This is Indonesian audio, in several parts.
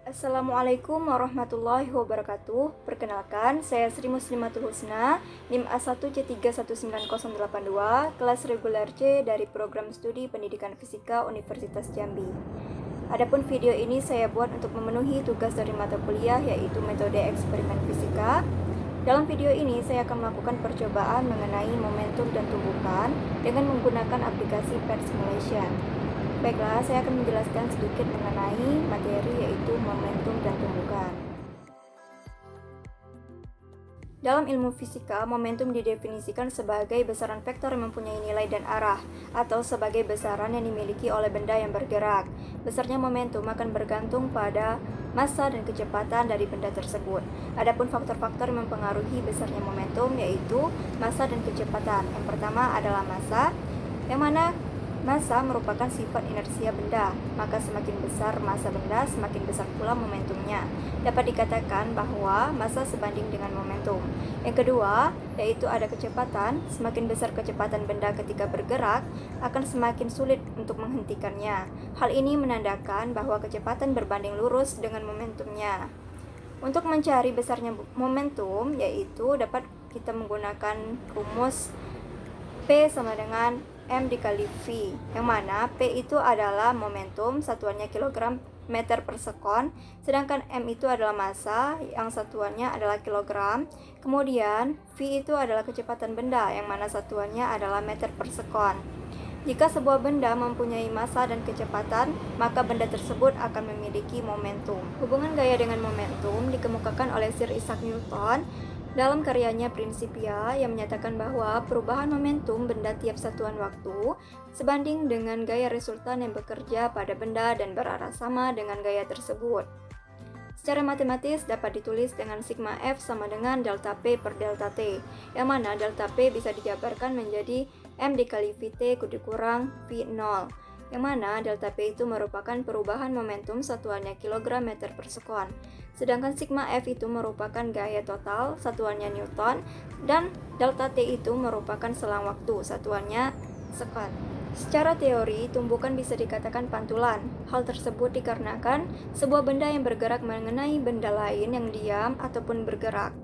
Assalamualaikum warahmatullahi wabarakatuh. Perkenalkan, saya Sri Muslimatul Husna, NIM A1C319082, kelas reguler C dari Program Studi Pendidikan Fisika Universitas Jambi. Adapun video ini saya buat untuk memenuhi tugas dari mata kuliah, yaitu metode eksperimen fisika. Dalam video ini saya akan melakukan percobaan mengenai momentum dan tumbukan dengan menggunakan aplikasi Pairs Simulation. Baiklah, saya akan menjelaskan sedikit mengenai materi, yaitu momentum dan tumbukan. Dalam ilmu fisika, momentum didefinisikan sebagai besaran vektor yang mempunyai nilai dan arah, atau sebagai besaran yang dimiliki oleh benda yang bergerak. Besarnya momentum akan bergantung pada massa dan kecepatan dari benda tersebut. Adapun faktor-faktor yang mempengaruhi besarnya momentum yaitu massa dan kecepatan. Yang pertama adalah massa, yang mana massa merupakan sifat inersia benda, maka semakin besar massa benda, semakin besar pula momentumnya. Dapat dikatakan bahwa massa sebanding dengan momentum. Yang kedua, yaitu ada kecepatan. Semakin besar kecepatan benda ketika bergerak, akan semakin sulit untuk menghentikannya. Hal ini menandakan bahwa kecepatan berbanding lurus dengan momentumnya. Untuk mencari besarnya momentum, yaitu dapat kita menggunakan rumus P sama dengan M dikali V, yang mana P itu adalah momentum, satuannya kilogram meter per sekon, sedangkan M itu adalah massa, yang satuannya adalah kilogram. Kemudian V itu adalah kecepatan benda, yang mana satuannya adalah meter per sekon. Jika sebuah benda mempunyai massa dan kecepatan, maka benda tersebut akan memiliki momentum. Hubungan gaya dengan momentum dikemukakan oleh Sir Isaac Newton dalam karyanya Principia, yang menyatakan bahwa perubahan momentum benda tiap satuan waktu sebanding dengan gaya resultan yang bekerja pada benda dan berarah sama dengan gaya tersebut. Secara matematis dapat ditulis dengan sigma F sama dengan delta P per delta T, yang mana delta P bisa dijabarkan menjadi M dikali Vt kurang V0, yang mana delta P itu merupakan perubahan momentum satuannya kilogram meter per sekon. Sedangkan sigma F itu merupakan gaya total, satuannya Newton, dan delta T itu merupakan selang waktu, satuannya sekon. Secara teori, tumbukan bisa dikatakan pantulan. Hal tersebut dikarenakan sebuah benda yang bergerak mengenai benda lain yang diam ataupun bergerak.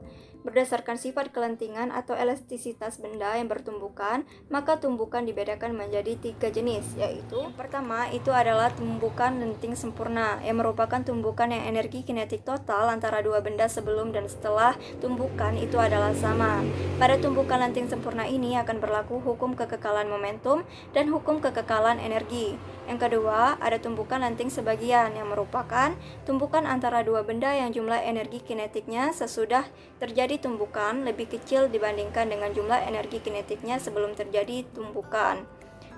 Berdasarkan sifat kelentingan atau elastisitas benda yang bertumbukan, maka tumbukan dibedakan menjadi 3 jenis, yaitu yang pertama itu adalah tumbukan lenting sempurna, yang merupakan tumbukan yang energi kinetik total antara dua benda sebelum dan setelah tumbukan itu adalah sama. Pada tumbukan lenting sempurna ini akan berlaku hukum kekekalan momentum dan hukum kekekalan energi. Yang kedua, ada tumbukan lenting sebagian, yang merupakan tumbukan antara dua benda yang jumlah energi kinetiknya sesudah terjadi tumbukan lebih kecil dibandingkan dengan jumlah energi kinetiknya sebelum terjadi tumbukan.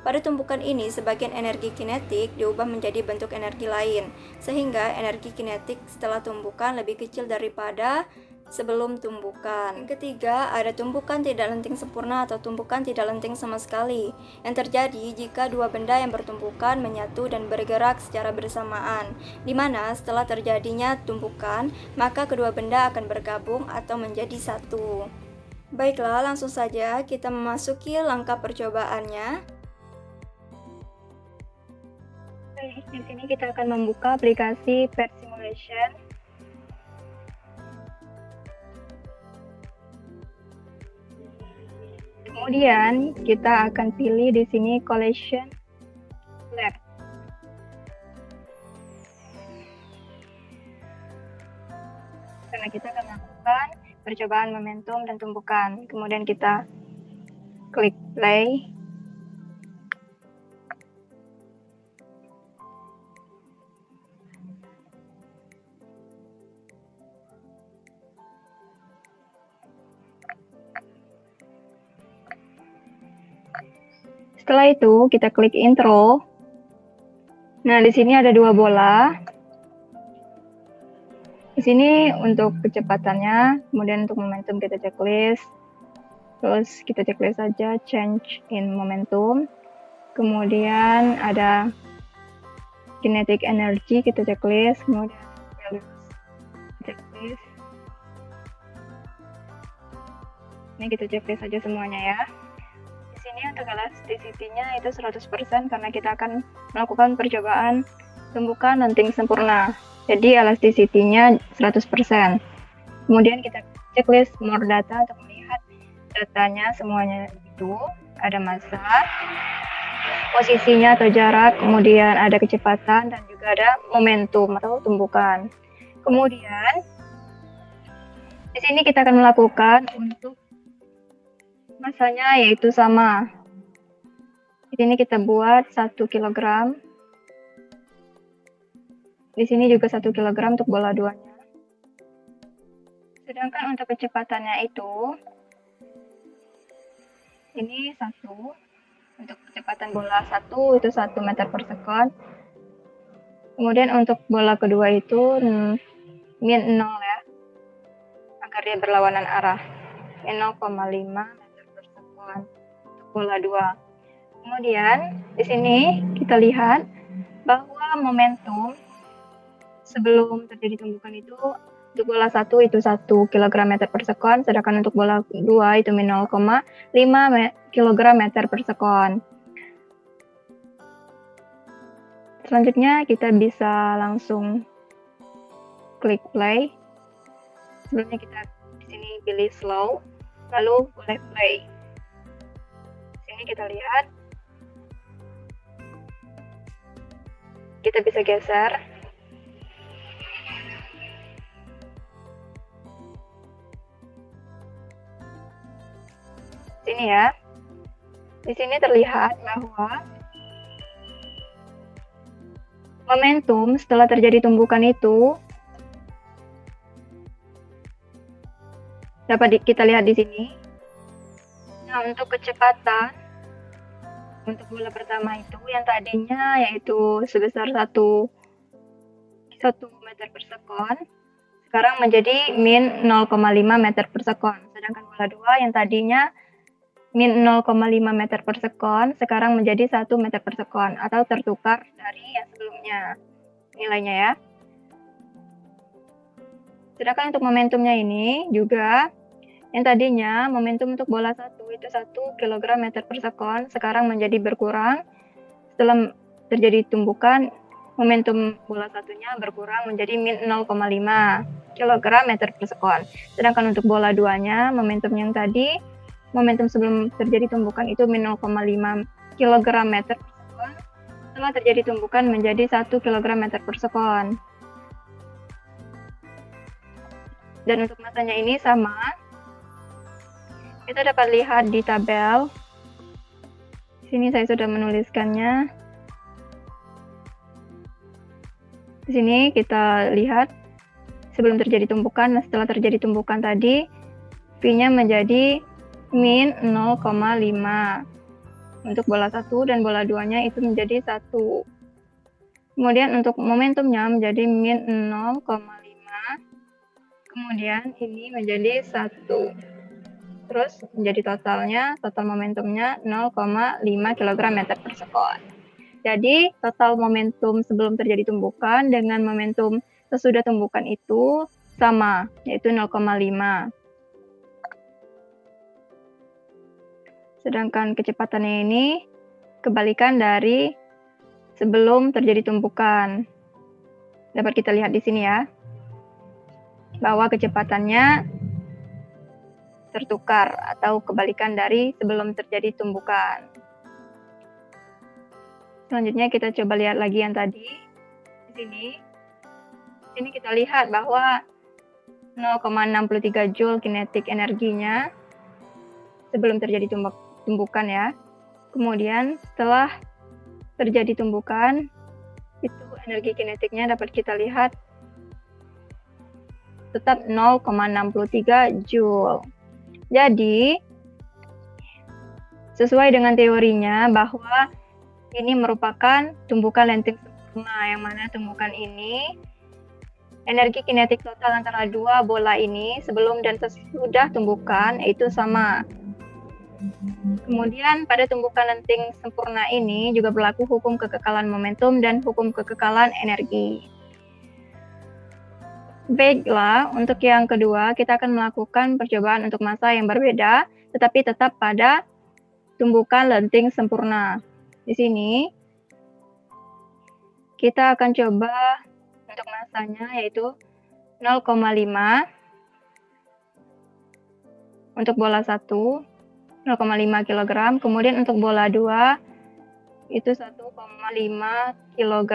Pada tumbukan ini, sebagian energi kinetik diubah menjadi bentuk energi lain, sehingga energi kinetik setelah tumbukan lebih kecil daripada sebelum tumbukan. Yang ketiga, ada tumbukan tidak lenting sempurna atau tumbukan tidak lenting sama sekali, yang terjadi jika dua benda yang bertumbukan menyatu dan bergerak secara bersamaan, di mana setelah terjadinya tumbukan, maka kedua benda akan bergabung atau menjadi satu. Baiklah, langsung saja kita memasuki langkah percobaannya. Di sini kita akan membuka aplikasi Pairs Simulation. Kemudian kita akan pilih di sini Collision Lab. Karena kita akan melakukan percobaan momentum dan tumbukan. Kemudian kita klik play. Setelah itu kita klik intro. Nah, di sini ada dua bola. Di sini untuk kecepatannya, kemudian untuk momentum kita checklist. Terus kita checklist saja change in momentum. Kemudian ada kinetic energy, kita checklist. Kemudian values checklist. Ini kita checklist saja semuanya ya. Di sini untuk elasticity-nya itu 100% karena kita akan melakukan percobaan tumbukan lenting sempurna. Jadi elasticity-nya 100%. Kemudian kita checklist more data untuk melihat datanya semuanya itu ada massa, posisinya atau jarak, kemudian ada kecepatan dan juga ada momentum atau tumbukan. Kemudian di sini kita akan melakukan untuk massanya yaitu sama. Di sini kita buat 1 kg. Di sini juga 1 kg untuk bola 2-nya. Sedangkan untuk kecepatannya itu ini 1. Untuk kecepatan bola 1 itu 1 meter per second. Kemudian untuk bola kedua itu min 0 ya, agar dia berlawanan arah. Min 0,5 meter per second untuk bola 2. Kemudian di sini kita lihat bahwa momentum sebelum terjadi tumbukan itu untuk bola 1 itu 1 kg meter per second, sedangkan untuk bola 2 itu min 0,5 kg meter per second. Selanjutnya kita bisa langsung klik play. Sebelumnya kita di sini pilih slow, lalu boleh play. Di sini kita lihat, kita bisa geser. Sini ya. Di sini terlihat bahwa momentum setelah terjadi tumbukan itu dapat kita lihat di sini. Nah, untuk kecepatan untuk bola pertama itu yang tadinya yaitu sebesar 1 meter per second, sekarang menjadi min 0,5 meter per second. Sedangkan bola 2 yang tadinya min 0,5 meter per second, sekarang menjadi 1 meter per second, atau tertukar dari yang sebelumnya nilainya ya. Sedangkan untuk momentumnya ini juga, yang tadinya momentum untuk bola 1 itu 1 kg meter per second, sekarang menjadi berkurang. Setelah terjadi tumbukan, momentum bola satunya berkurang menjadi min 0,5 kg meter per second. Sedangkan untuk bola 2-nya, momentum yang tadi, momentum sebelum terjadi tumbukan itu min 0,5 kg meter per second. Setelah terjadi tumbukan menjadi 1 kg meter per second. Dan untuk massanya ini sama. Kita dapat lihat di tabel. Di sini saya sudah menuliskannya. Di sini kita lihat sebelum terjadi tumbukan, setelah terjadi tumbukan tadi, V-nya menjadi min 0,5. Untuk bola 1 dan bola 2-nya itu menjadi 1. Kemudian untuk momentumnya menjadi min 0,5. Kemudian ini menjadi 1. Terus menjadi total momentumnya 0,5 kg meter per second. Jadi total momentum sebelum terjadi tumbukan dengan momentum sesudah tumbukan itu sama, yaitu 0,5. Sedangkan kecepatannya ini kebalikan dari sebelum terjadi tumbukan. Dapat kita lihat di sini ya, bahwa kecepatannya tertukar atau kebalikan dari sebelum terjadi tumbukan. Selanjutnya kita coba lihat lagi yang tadi. Di sini kita lihat bahwa 0,63 Joule kinetik energinya sebelum terjadi tumbukan ya. Kemudian setelah terjadi tumbukan, itu energi kinetiknya dapat kita lihat tetap 0,63 Joule. Jadi, sesuai dengan teorinya bahwa ini merupakan tumbukan lenting sempurna, yang mana tumbukan ini energi kinetik total antara dua bola ini sebelum dan sesudah tumbukan itu sama. Kemudian pada tumbukan lenting sempurna ini juga berlaku hukum kekekalan momentum dan hukum kekekalan energi. Baiklah, untuk yang kedua kita akan melakukan percobaan untuk massa yang berbeda, tetapi tetap pada tumbukan lenting sempurna. Di sini kita akan coba Untuk masanya yaitu 0,5. Untuk bola 1, 0,5 kg. Kemudian untuk bola 2, itu 1,5 kg.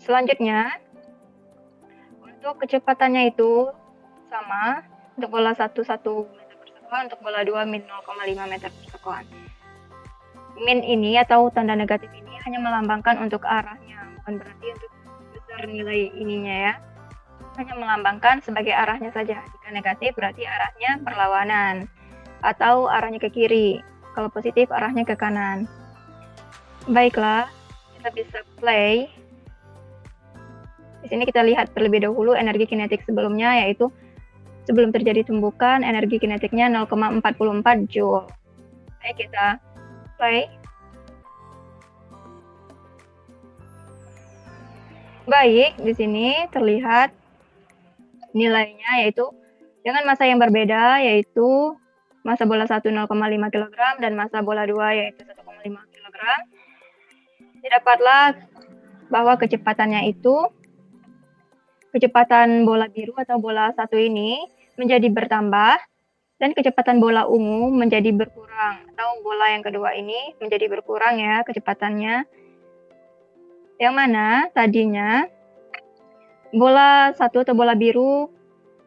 Selanjutnya, untuk kecepatannya itu sama. Untuk bola 1, 1 meter per sekon. Untuk bola 2, min 0,5 meter per sekon. Min ini atau tanda negatif ini hanya melambangkan untuk arahnya, bukan berarti untuk besar nilai ininya ya. Hanya melambangkan sebagai arahnya saja. Jika negatif berarti arahnya berlawanan atau arahnya ke kiri. Kalau positif arahnya ke kanan. Baiklah, kita bisa play. Di sini kita lihat terlebih dahulu energi kinetik sebelumnya, yaitu sebelum terjadi tumbukan energi kinetiknya 0,44 Joule. Baik, kita play. Baik, di sini terlihat nilainya yaitu dengan massa yang berbeda, yaitu massa bola 1 0,5 kg dan massa bola 2 yaitu 1,5 kg. Didapatlah bahwa kecepatannya itu, kecepatan bola biru atau bola 1 ini menjadi bertambah dan kecepatan bola ungu menjadi berkurang, atau bola yang kedua ini menjadi berkurang ya kecepatannya. Yang mana tadinya bola 1 atau bola biru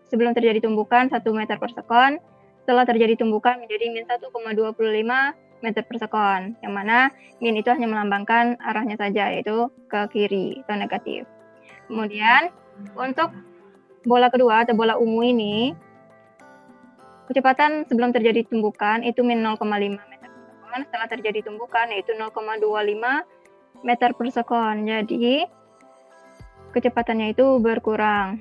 sebelum terjadi tumbukan 1 meter per sekon, setelah terjadi tumbukan menjadi min 1,25 meter per sekon, yang mana min itu hanya melambangkan arahnya saja, yaitu ke kiri atau negatif. Kemudian untuk bola kedua atau bola ungu ini, kecepatan sebelum terjadi tumbukan itu min 0,5 meter per sekon, setelah terjadi tumbukan yaitu 0,25 meter per sekon. Jadi kecepatannya itu berkurang.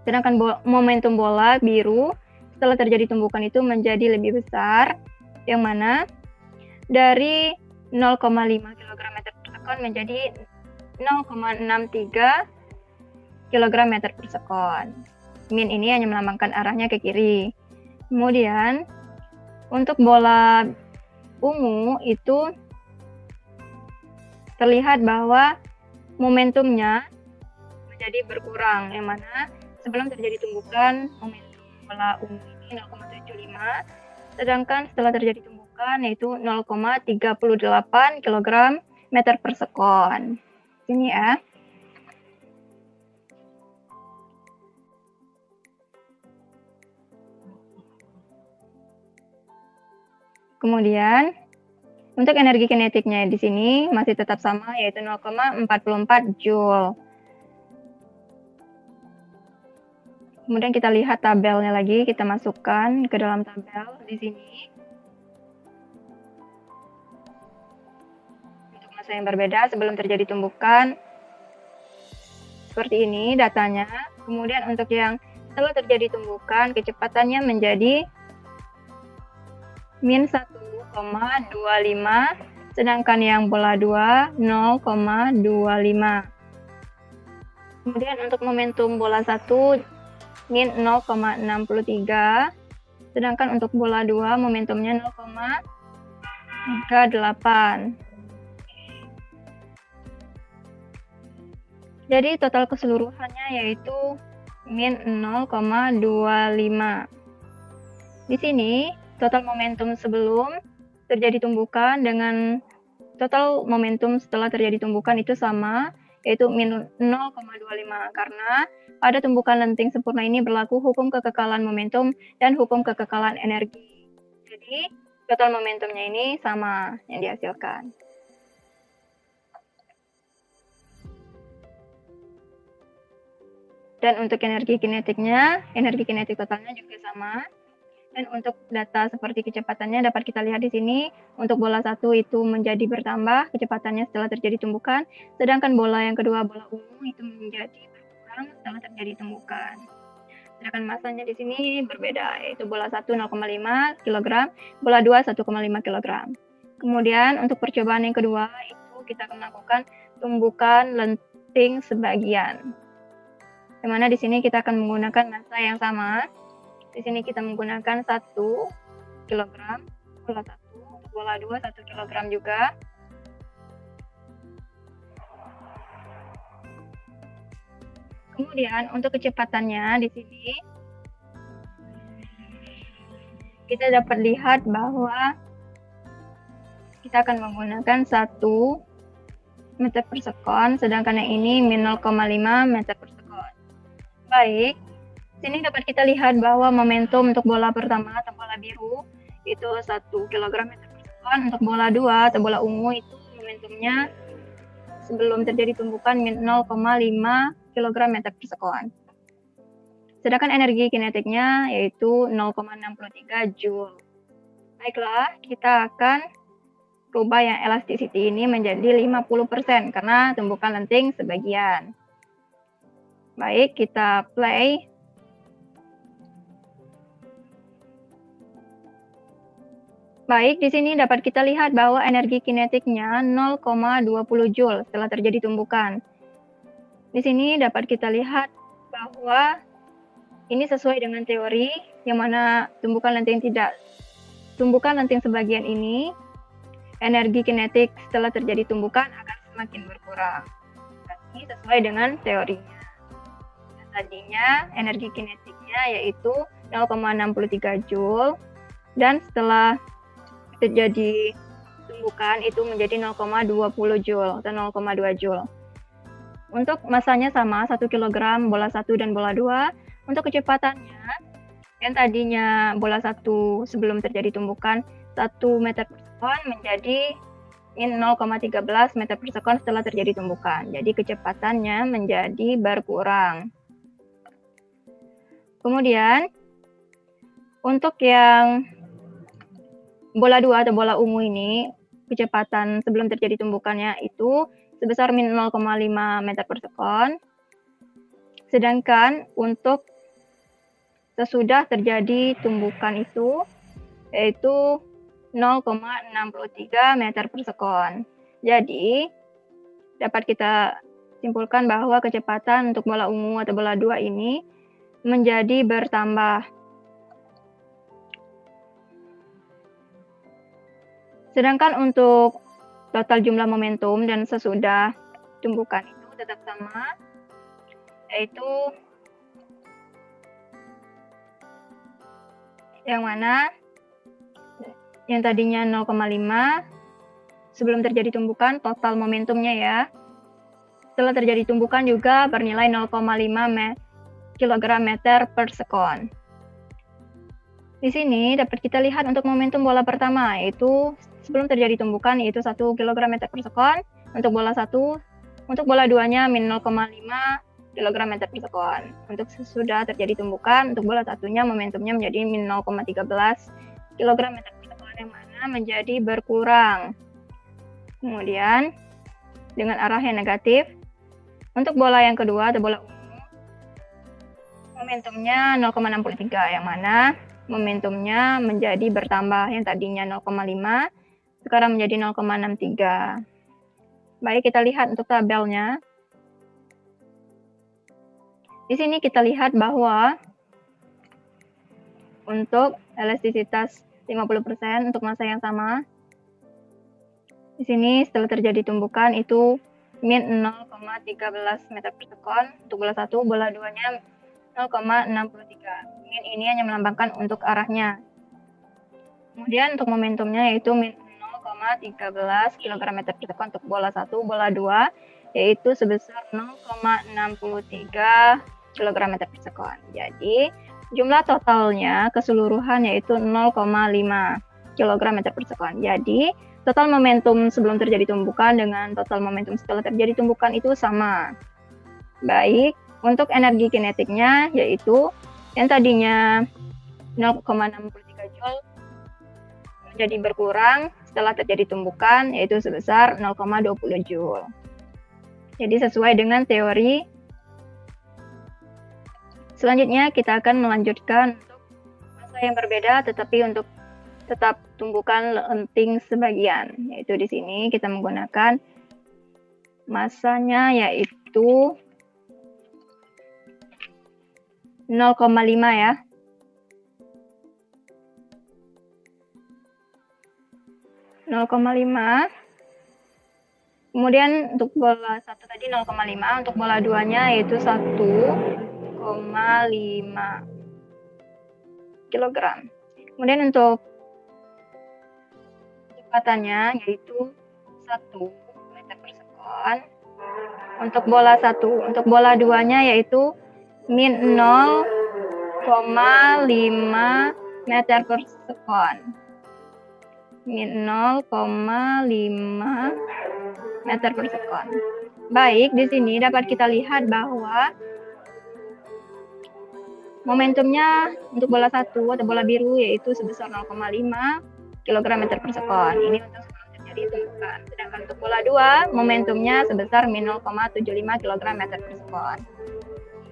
Sedangkan momentum bola biru setelah terjadi tumbukan itu menjadi lebih besar, yang mana dari 0,5 kg meter per sekon menjadi 0,63 kg meter per sekon. Min ini hanya melambangkan arahnya ke kiri. Kemudian untuk bola ungu itu terlihat bahwa momentumnya menjadi berkurang, yang mana sebelum terjadi tumbukan momentum bola ungu ini 0,75, sedangkan setelah terjadi tumbukan yaitu 0,38 kg meter per sekon. Ini ya. Kemudian untuk energi kinetiknya di sini masih tetap sama, yaitu 0,44 Joule. Kemudian kita lihat tabelnya lagi, kita masukkan ke dalam tabel di sini. Untuk massa yang berbeda sebelum terjadi tumbukan, seperti ini datanya. Kemudian untuk yang setelah terjadi tumbukan, kecepatannya menjadi min 1,25, sedangkan yang bola 2 0,25. Kemudian untuk momentum bola 1 min 0,63, sedangkan untuk bola 2 momentumnya 0,38. Jadi total keseluruhannya yaitu min 0,25. Di sini total momentum sebelum terjadi tumbukan dengan total momentum setelah terjadi tumbukan itu sama, yaitu min 0,25, karena pada tumbukan lenting sempurna ini berlaku hukum kekekalan momentum dan hukum kekekalan energi. Jadi total momentumnya ini sama yang dihasilkan. Dan untuk energi kinetiknya, energi kinetik totalnya juga sama. Dan untuk data seperti kecepatannya dapat kita lihat di sini. Untuk bola 1 itu menjadi bertambah kecepatannya setelah terjadi tumbukan, sedangkan bola yang kedua, bola ungu, itu menjadi berkurang setelah terjadi tumbukan. Sedangkan massanya di sini berbeda, yaitu bola 1 0,5 kg, bola 2 1,5 kg. Kemudian untuk percobaan yang kedua itu kita akan melakukan tumbukan lenting sebagian. Di mana di sini kita akan menggunakan massa yang sama. Di sini kita menggunakan 1 kg bola 1, untuk bola 2 1 kg juga. Kemudian untuk kecepatannya di sini kita dapat lihat bahwa kita akan menggunakan 1 meter per sekon, sedangkan yang ini min 0,5 meter per sekon. Baik, sini dapat kita lihat bahwa momentum untuk bola pertama atau bola biru itu 1 kg meter per sekon, untuk bola 2 atau bola ungu itu momentumnya sebelum terjadi tumbukan min 0,5 kg meter per sekon. Sedangkan energi kinetiknya yaitu 0,63 Joule. Baiklah, kita akan rubah yang elasticity ini menjadi 50% karena tumbukan lenting sebagian. Baik, kita play. Baik, di sini dapat kita lihat bahwa energi kinetiknya 0,20 Joule setelah terjadi tumbukan. Di sini dapat kita lihat bahwa ini sesuai dengan teori yang mana tumbukan lenting sebagian ini energi kinetik setelah terjadi tumbukan akan semakin berkurang. Ini sesuai dengan teorinya. Tadinya energi kinetiknya yaitu 0,63 Joule dan setelah terjadi tumbukan itu menjadi 0,20 Joule atau 0,2 Joule. Untuk masanya sama, 1 kg bola 1 dan bola 2. Untuk kecepatannya, yang tadinya bola 1 sebelum terjadi tumbukan 1 meter per sekon menjadi min 0,13 meter per sekon setelah terjadi tumbukan. Jadi kecepatannya menjadi berkurang. Kemudian, untuk yang bola 2 atau bola ungu ini, kecepatan sebelum terjadi tumbukannya itu sebesar min 0,5 meter per sekon. Sedangkan untuk sesudah terjadi tumbukan itu yaitu 0,63 meter per sekon. Jadi dapat kita simpulkan bahwa kecepatan untuk bola ungu atau bola 2 ini menjadi bertambah. Sedangkan untuk total jumlah momentum dan sesudah tumbukan itu tetap sama, yaitu yang mana yang tadinya 0,5 sebelum terjadi tumbukan total momentumnya ya. Setelah terjadi tumbukan juga bernilai 0,5 kg meter per sekon. Di sini dapat kita lihat untuk momentum bola pertama yaitu sebelum terjadi tumbukan yaitu 1 kg meter per sekon. Untuk bola 1, untuk bola 2-nya min 0,5 kg meter per sekon. Untuk sesudah terjadi tumbukan, untuk bola 1-nya momentumnya menjadi min 0,13 kg meter per sekon yang mana menjadi berkurang. Kemudian dengan arah yang negatif, untuk bola yang kedua atau bola ungu, momentumnya 0,63 yang mana momentumnya menjadi bertambah, yang tadinya 0,5 sekarang menjadi 0,63. Baik, kita lihat untuk tabelnya. Di sini kita lihat bahwa untuk elastisitas 50% untuk masa yang sama. Di sini setelah terjadi tumbukan itu min 0,13 meter per sekon. Untuk bola 1, bola 2-nya 0,63. Min ini hanya melambangkan untuk arahnya. Kemudian untuk momentumnya yaitu min 0,13 kg meter per sekon untuk bola 1, bola 2 yaitu sebesar 0,63 kg meter per sekon. Jadi jumlah totalnya keseluruhan yaitu 0,5 kg meter per sekon. Jadi total momentum sebelum terjadi tumbukan dengan total momentum setelah terjadi tumbukan itu sama. Baik, untuk energi kinetiknya yaitu yang tadinya 0,63 Joule menjadi berkurang setelah terjadi tumbukan yaitu sebesar 0,20 Joule. Jadi sesuai dengan teori. Selanjutnya kita akan melanjutkan untuk masa yang berbeda tetapi untuk tetap tumbukan lenting sebagian. Yaitu di sini kita menggunakan masanya yaitu 0,5 ya. Kemudian untuk bola 1 tadi 0,5, untuk bola 2-nya yaitu 1,5 kg. Kemudian untuk kecepatannya yaitu 1 meter per sekon. Untuk bola 1, untuk bola 2-nya yaitu min 0,5 meter per sekon. Min 0,5 meter per sekon. Baik, di sini dapat kita lihat bahwa momentumnya untuk bola 1 atau bola biru yaitu sebesar 0,5 kg meter per sekon. Ini untuk sebelum terjadi tumbukan. Sedangkan untuk bola 2, momentumnya sebesar min 0,75 kg meter per sekon.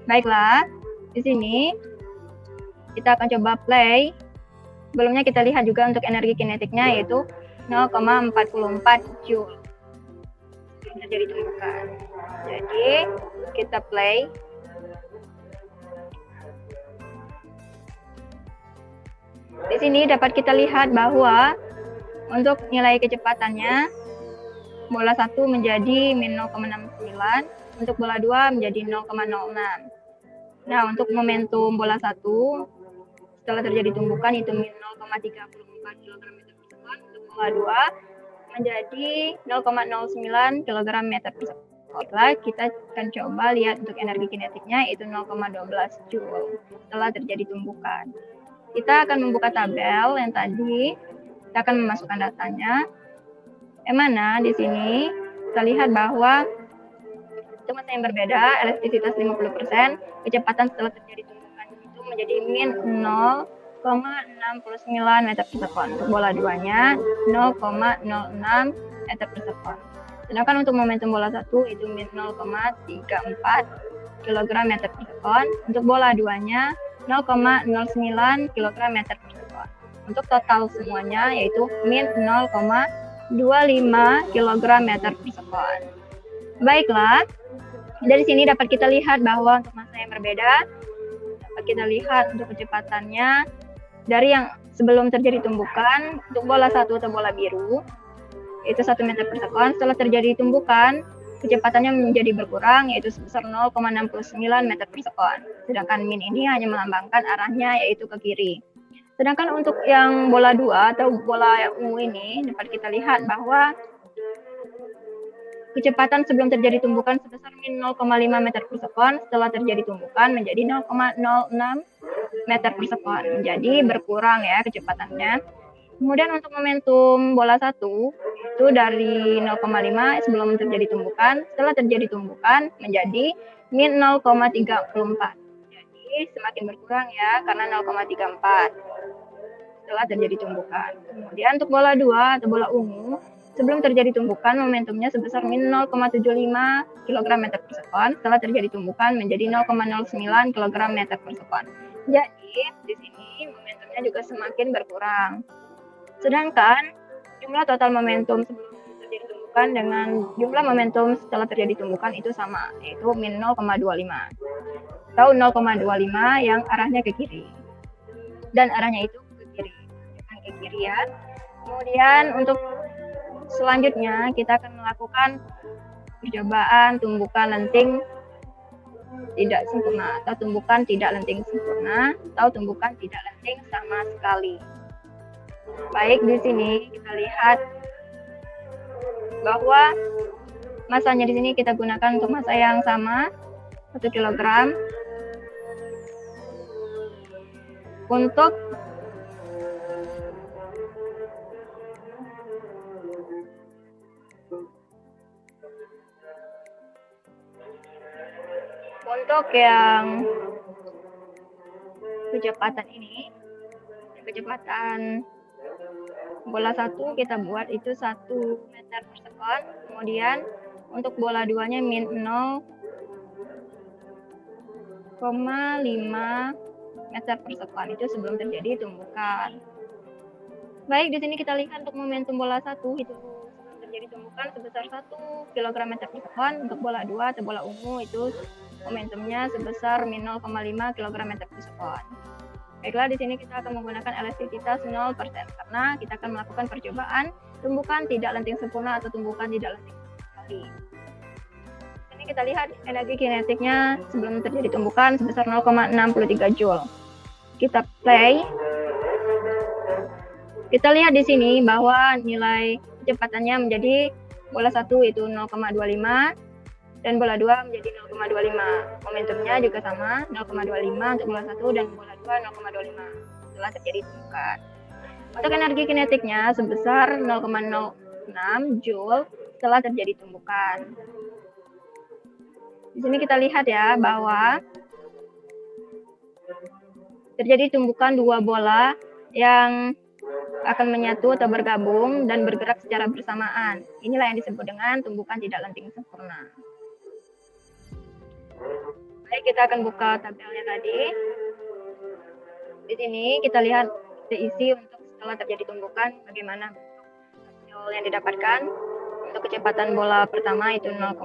Baiklah, di sini kita akan coba play. Sebelumnya kita lihat juga untuk energi kinetiknya yaitu 0,44 Joule. Terjadi tumbukan. Jadi kita play. Di sini dapat kita lihat bahwa untuk nilai kecepatannya bola 1 menjadi min 0,69, untuk bola 2 menjadi 0,06. Nah, untuk momentum bola 1 setelah terjadi tumbukan itu min 0,34 kg meter per sekon, untuk bola 2 menjadi 0,09 kg meter per sekon. Setelah kita akan coba lihat untuk energi kinetiknya itu 0,12 Joule setelah terjadi tumbukan. Kita akan membuka tabel yang tadi, kita akan memasukkan datanya. Yang mana di sini kita lihat bahwa untuk masa yang berbeda, elastisitas 50%, kecepatan setelah terjadi tumbukan itu menjadi min 0,69 meter per sekon. Untuk bola 2-nya 0,06 meter per sekon. Sedangkan untuk momentum bola 1 itu min 0,34 kg meter per sekon. Untuk bola 2-nya 0,09 kg meter per sekon. Untuk total semuanya yaitu min 0,25 kg meter per sekon. Baiklah, dari sini dapat kita lihat bahwa untuk masa yang berbeda, dapat kita lihat untuk kecepatannya dari yang sebelum terjadi tumbukan, untuk bola 1 atau bola biru, itu 1 meter per sekon. Setelah terjadi tumbukan, kecepatannya menjadi berkurang yaitu sebesar 0,69 meter per sekon. Sedangkan min ini hanya melambangkan arahnya yaitu ke kiri. Sedangkan untuk yang bola 2 atau bola yang ungu ini dapat kita lihat bahwa kecepatan sebelum terjadi tumbukan sebesar min 0,5 meter per sekon, setelah terjadi tumbukan menjadi 0,06 meter per sekon. Jadi berkurang ya kecepatannya. Kemudian untuk momentum bola 1 itu dari 0,5 sebelum terjadi tumbukan, setelah terjadi tumbukan menjadi min 0,34. Jadi semakin berkurang ya karena 0,34 setelah terjadi tumbukan. Kemudian untuk bola 2 atau bola ungu, sebelum terjadi tumbukan momentumnya sebesar min 0,75 kg meter per sekon, setelah terjadi tumbukan menjadi 0,09 kg meter per sekon. Jadi di sini momentumnya juga semakin berkurang. Sedangkan jumlah total momentum sebelum terjadi tumbukan dengan jumlah momentum setelah terjadi tumbukan itu sama, yaitu min 0,25 atau 0,25 yang arahnya ke kiri. Dan arahnya itu ke kiri, bukan ke kiri ya. Kemudian untuk selanjutnya kita akan melakukan percobaan tumbukan lenting tidak sempurna atau tumbukan tidak lenting sempurna atau tumbukan tidak lenting sama sekali. Baik, di sini kita lihat bahwa masanya di sini kita gunakan untuk masa yang sama 1 kg. Untuk yang kecepatan ini, kecepatan bola 1 kita buat itu 1 meter per sekon. Kemudian untuk bola 2-nya min 0,5 meter per sekon itu sebelum terjadi tumbukan. Baik, di sini kita lihat untuk momentum bola 1 itu sebelum terjadi tumbukan sebesar 1 kg meter per sekon. Untuk bola 2 atau bola ungu itu momentumnya sebesar min 0,5 kg meter per sekon. Baiklah, di sini kita akan menggunakan elastisitas 0% karena kita akan melakukan percobaan tumbukan tidak lenting sempurna atau tumbukan tidak lenting sama sekali. Ini kita lihat energi kinetiknya sebelum terjadi tumbukan sebesar 0,63 Joule. Kita play. Kita lihat di sini bahwa nilai kecepatannya menjadi bola 1 itu 0,25 dan bola 2 menjadi 0,25. Momentumnya juga sama 0,25 untuk bola 1 dan bola 2 0,25 setelah terjadi tumbukan. Untuk energi kinetiknya sebesar 0,06 Joule setelah terjadi tumbukan. Di sini kita lihat ya bahwa terjadi tumbukan dua bola yang akan menyatu atau bergabung dan bergerak secara bersamaan. Inilah yang disebut dengan tumbukan tidak lenting sempurna. Baik, kita akan buka tabelnya tadi. Di sini kita lihat diisi untuk setelah terjadi tumbukan bagaimana hasil yang didapatkan. Untuk kecepatan bola pertama itu 0,25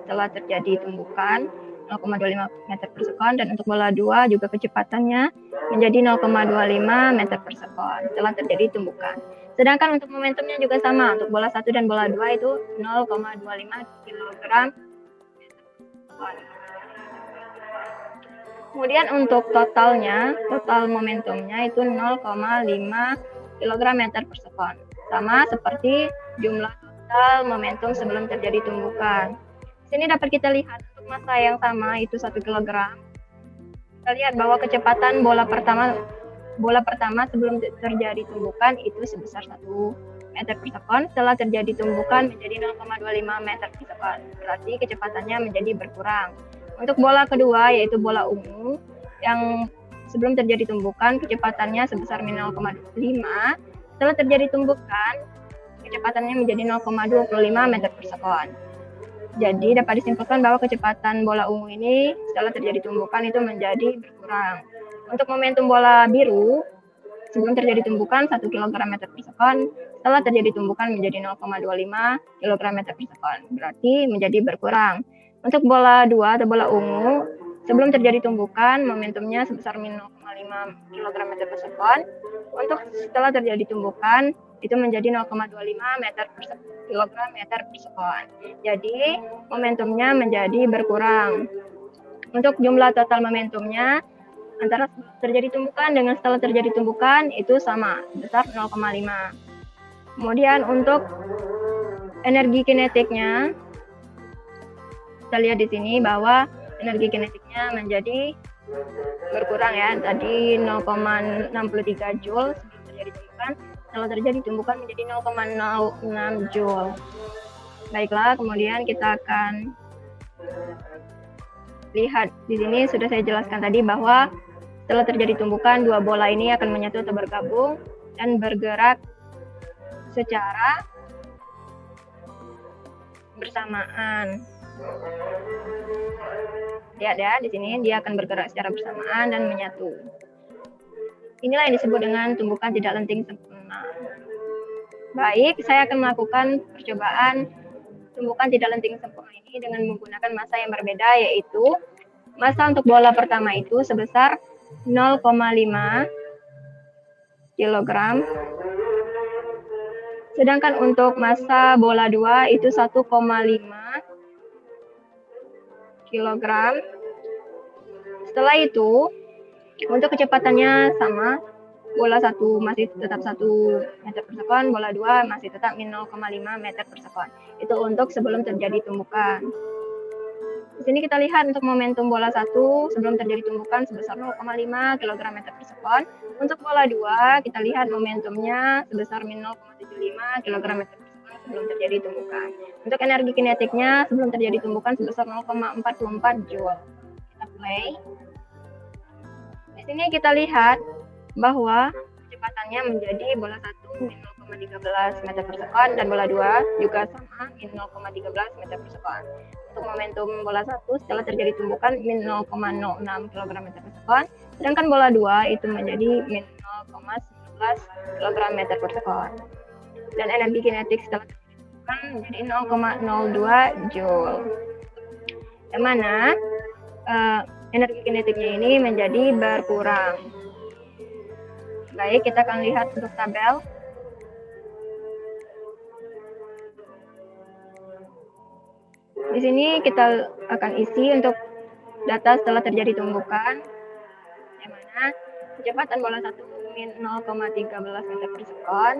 setelah terjadi tumbukan 0,25 meter per sekon, dan untuk bola 2 juga kecepatannya menjadi 0,25 meter per sekon setelah terjadi tumbukan. Sedangkan untuk momentumnya juga sama, untuk bola 1 dan bola 2 itu 0,25 kg. Kemudian untuk total momentumnya itu 0,5 kg meter per sekon. Sama seperti jumlah total momentum sebelum terjadi tumbukan. Sini dapat kita lihat untuk massa yang sama itu 1 kg. Kita lihat bahwa kecepatan bola pertama sebelum terjadi tumbukan itu sebesar 1 meter per sekon. Setelah terjadi tumbukan menjadi 0,25 meter per sekon. Berarti kecepatannya menjadi berkurang. Untuk bola kedua yaitu bola ungu yang sebelum terjadi tumbukan kecepatannya sebesar 0,5. Setelah terjadi tumbukan kecepatannya menjadi 0,25 meter per sekon. Jadi dapat disimpulkan bahwa kecepatan bola ungu ini setelah terjadi tumbukan itu menjadi berkurang. Untuk momentum bola biru sebelum terjadi tumbukan 1 kg meter per sekon, setelah terjadi tumbukan menjadi 0,25 kg meter per sekon. Berarti menjadi berkurang. Untuk bola 2 atau bola ungu sebelum terjadi tumbukan momentumnya sebesar 0,5 kg meter per sekon. Untuk setelah terjadi tumbukan itu menjadi 0,25 meter per kilogram meter per sekon. Jadi momentumnya menjadi berkurang. Untuk jumlah total momentumnya antara terjadi tumbukan dengan setelah terjadi tumbukan itu sama, besar 0,5. Kemudian untuk energi kinetiknya kita lihat di sini bahwa energi kinetiknya menjadi berkurang ya. Tadi 0,63 Joule sebelum terjadi tumbukan, setelah terjadi tumbukan menjadi 0,06 Joule. Baiklah, kemudian kita akan lihat di sini sudah saya jelaskan tadi bahwa setelah terjadi tumbukan dua bola ini akan menyatu atau bergabung dan bergerak secara bersamaan. Lihat ya, di sini dia akan bergerak secara bersamaan dan menyatu. Inilah yang disebut dengan tumbukan tidak lenting sempurna. Baik, saya akan melakukan percobaan tumbukan tidak lenting sempurna ini dengan menggunakan massa yang berbeda, yaitu massa untuk bola pertama itu sebesar 0,5 kg. Sedangkan untuk massa bola 2 itu 1,5 kg. Setelah itu, untuk kecepatannya sama, bola 1 masih tetap 1 meter per sekon, bola 2 masih tetap 0,5 meter per sekon. Itu untuk sebelum terjadi tumbukan. Di sini kita lihat untuk momentum bola 1 sebelum terjadi tumbukan sebesar 0,5 kg meter per sekon. Untuk bola 2 kita lihat momentumnya sebesar 0,75 kg meter per sekon sebelum terjadi tumbukan. Untuk energi kinetiknya sebelum terjadi tumbukan sebesar 0,44 Joule. Kita play. Di sini kita lihat bahwa kecepatannya menjadi bola 1 0,13 meter per sekon dan bola 2 juga sama 0,13 meter per sekon. Untuk momentum bola 1 setelah terjadi tumbukan 0,06 kg meter per sekon, sedangkan bola 2 itu menjadi 0,19 kg meter per sekon. Dan energi kinetik setelah terjadi tumbukan menjadi 0,02 Joule. Yang mana energi kinetiknya ini menjadi berkurang. Baik, kita akan lihat untuk tabel. Di sini kita akan isi untuk data setelah terjadi tumbukan, yang mana kecepatan bola 1 min 0,13 meter per sekon,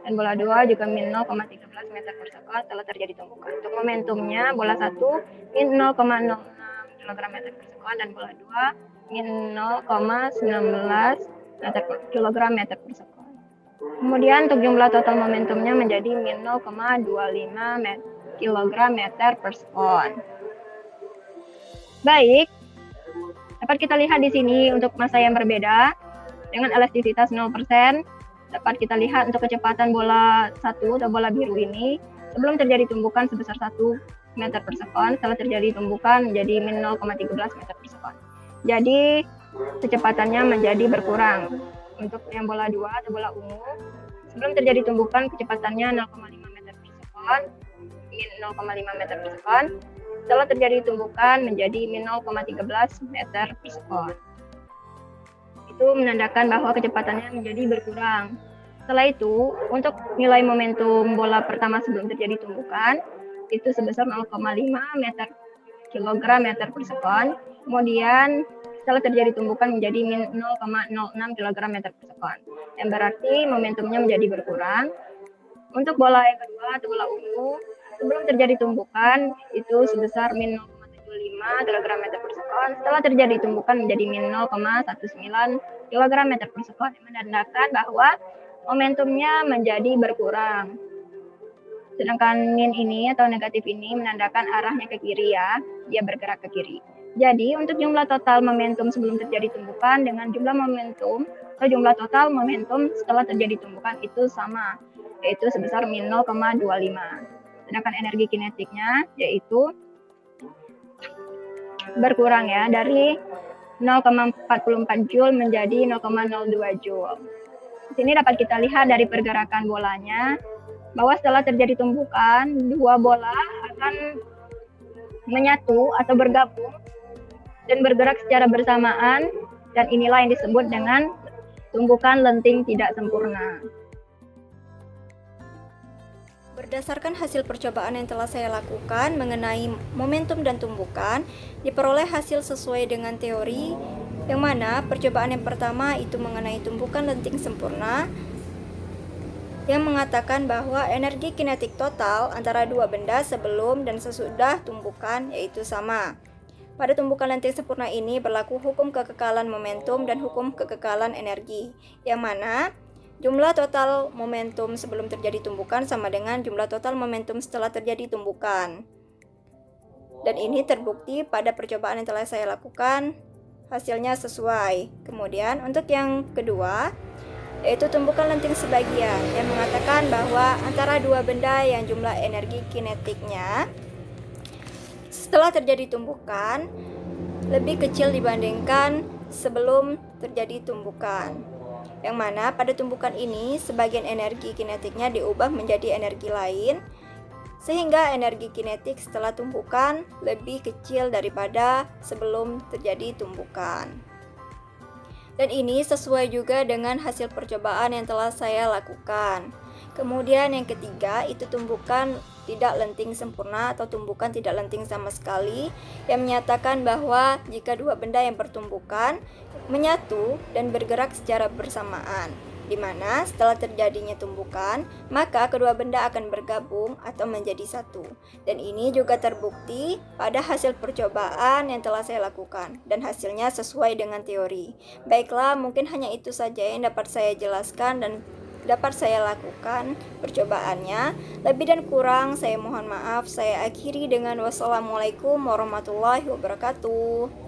dan bola 2 juga min 0,13 meter per sekon setelah terjadi tumbukan. Untuk momentumnya, bola 1 min 0,06 kg meter per sekon, dan bola 2 min 0,19 kg meter per sekon. Kemudian untuk jumlah total momentumnya menjadi min 0,25 kg meter per sekon. Baik, dapat kita lihat di sini untuk masa yang berbeda dengan elastisitas 0%. Dapat kita lihat untuk kecepatan bola 1 atau bola biru ini sebelum terjadi tumbukan sebesar 1 meter per sekon, setelah terjadi tumbukan menjadi min 0,13 meter per sekon. Jadi kecepatannya menjadi berkurang. Untuk yang bola 2 atau bola ungu, sebelum terjadi tumbukan kecepatannya 0,5 meter per sekon, min 0,5 meter per sekon. Setelah terjadi tumbukan menjadi min 0,13 meter per sekon. Itu menandakan bahwa kecepatannya menjadi berkurang. Setelah itu, untuk nilai momentum bola pertama sebelum terjadi tumbukan, itu sebesar 0,5 meter kilogram meter per sekon. Kemudian setelah terjadi tumbukan menjadi min 0,06 kg meter per sekon. Yang berarti momentumnya menjadi berkurang. Untuk bola yang kedua atau bola ungu, sebelum terjadi tumbukan itu sebesar min 0,75 kg meter per sekon. Setelah terjadi tumbukan menjadi min 0,19 kg meter per sekon, yang menandakan bahwa momentumnya menjadi berkurang. Sedangkan min ini atau negatif ini menandakan arahnya ke kiri ya, dia bergerak ke kiri. Jadi untuk jumlah total momentum sebelum terjadi tumbukan dengan jumlah momentum atau jumlah total momentum setelah terjadi tumbukan itu sama, yaitu sebesar min 0,25. Sedangkan energi kinetiknya yaitu berkurang ya, dari 0,44 Joule menjadi 0,02 Joule. Di sini dapat kita lihat dari pergerakan bolanya bahwa setelah terjadi tumbukan, dua bola akan menyatu atau bergabung dan bergerak secara bersamaan, dan inilah yang disebut dengan tumbukan lenting tidak sempurna. Berdasarkan hasil percobaan yang telah saya lakukan mengenai momentum dan tumbukan, diperoleh hasil sesuai dengan teori, yang mana percobaan yang pertama itu mengenai tumbukan lenting sempurna, yang mengatakan bahwa energi kinetik total antara dua benda sebelum dan sesudah tumbukan yaitu sama. Pada tumbukan lenting sempurna ini berlaku hukum kekekalan momentum dan hukum kekekalan energi, yang mana jumlah total momentum sebelum terjadi tumbukan sama dengan jumlah total momentum setelah terjadi tumbukan. Dan ini terbukti pada percobaan yang telah saya lakukan, hasilnya sesuai. Kemudian untuk yang kedua, yaitu tumbukan lenting sebagian, yang mengatakan bahwa antara dua benda yang jumlah energi kinetiknya setelah terjadi tumbukan lebih kecil dibandingkan sebelum terjadi tumbukan, yang mana pada tumbukan ini sebagian energi kinetiknya diubah menjadi energi lain, sehingga energi kinetik setelah tumbukan lebih kecil daripada sebelum terjadi tumbukan. Dan ini sesuai juga dengan hasil percobaan yang telah saya lakukan. Kemudian yang ketiga itu tumbukan tidak lenting sempurna atau tumbukan tidak lenting sama sekali, yang menyatakan bahwa jika dua benda yang bertumbukan menyatu dan bergerak secara bersamaan, di mana setelah terjadinya tumbukan, maka kedua benda akan bergabung atau menjadi satu. Dan ini juga terbukti pada hasil percobaan yang telah saya lakukan, dan hasilnya sesuai dengan teori. Baiklah, mungkin hanya itu saja yang dapat saya jelaskan dan dapat saya lakukan percobaannya. Lebih dan kurang saya mohon maaf. Saya akhiri dengan wassalamualaikum warahmatullahi wabarakatuh.